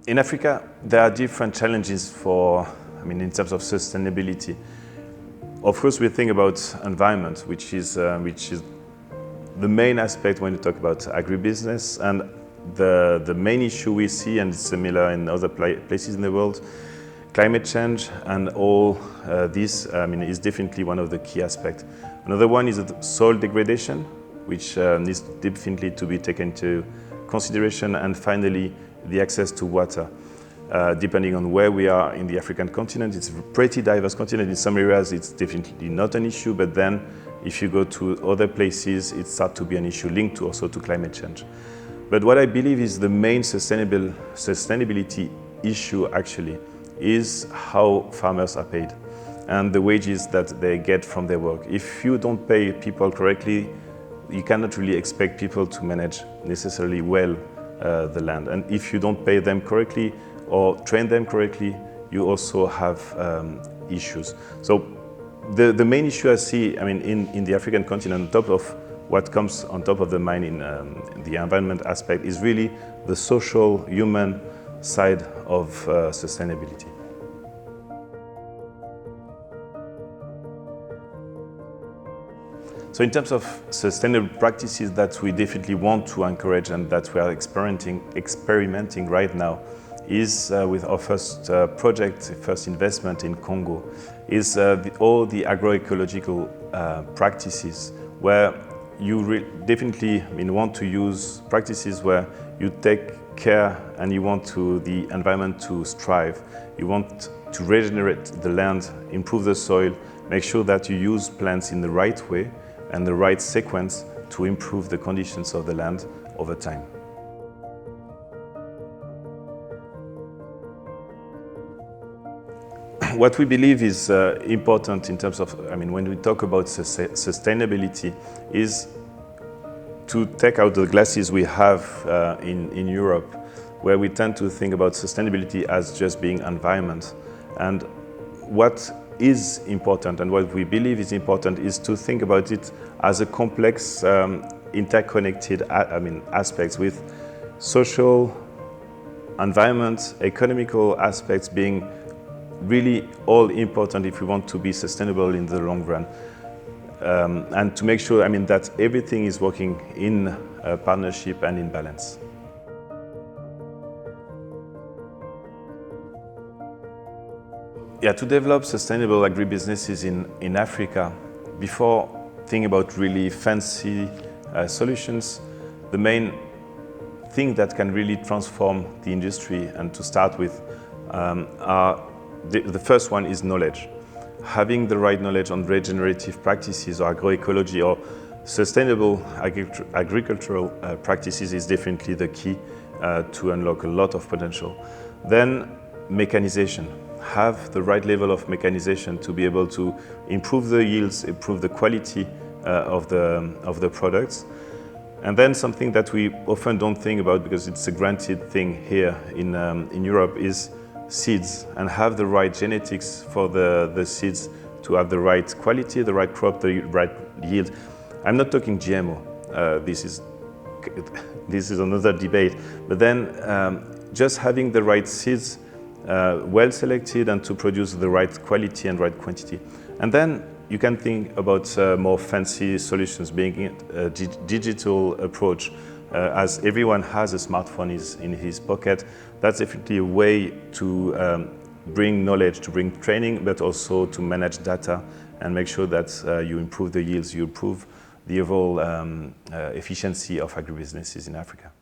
In Africa, there are different challenges in terms of sustainability. Of course, we think about environment, which is the main aspect when you talk about agribusiness, and the main issue we see, and it's similar in other places in the world, climate change and all this is definitely one of the key aspects. Another one is soil degradation, which needs definitely to be taken into consideration, and finally the access to water. Depending on where we are in the African continent, it's a pretty diverse continent. In some areas it's definitely not an issue, but then if you go to other places, it starts to be an issue linked also to climate change. But what I believe is the main sustainability issue actually is how farmers are paid and the wages that they get from their work. If you don't pay people correctly, you cannot really expect people to manage necessarily well the land. And if you don't pay them correctly or train them correctly, you also have issues. So the main issue I see, in the African continent, on top of what comes on top of the mind in the environment aspect, is really the social, human side of sustainability. So in terms of sustainable practices that we definitely want to encourage and that we are experimenting right now is with our first project, first investment in Congo, is all the agroecological practices where you definitely want to use practices where you take care and you want the environment to thrive. You want to regenerate the land, improve the soil, make sure that you use plants in the right way and the right sequence to improve the conditions of the land over time. What we believe is important in terms of, when we talk about sustainability, is to take out the glasses we have in Europe, where we tend to think about sustainability as just being environment. And what is important and what we believe is important is to think about it as a complex, interconnected aspects with social, environment, economical aspects being really all important if we want to be sustainable in the long run. And to make sure that everything is working in partnership and in balance. Yeah, to develop sustainable agribusinesses in Africa, before thinking about really fancy solutions, the main thing that can really transform the industry, and to start with, the first one is knowledge. Having the right knowledge on regenerative practices or agroecology or sustainable agricultural practices is definitely the key to unlock a lot of potential. Then mechanization. Have the right level of mechanization to be able to improve the yields, improve the quality of the products. And then something that we often don't think about because it's a granted thing here in Europe is seeds, and have the right genetics for the seeds to have the right quality, the right crop, the right yield. I'm not talking GMO. This is another debate. But then just having the right seeds, well selected, and to produce the right quality and right quantity. And then you can think about more fancy solutions, being a digital approach. As everyone has a smartphone in his pocket, that's definitely a way to bring knowledge, to bring training, but also to manage data and make sure that you improve the yields, you improve the overall efficiency of agribusinesses in Africa.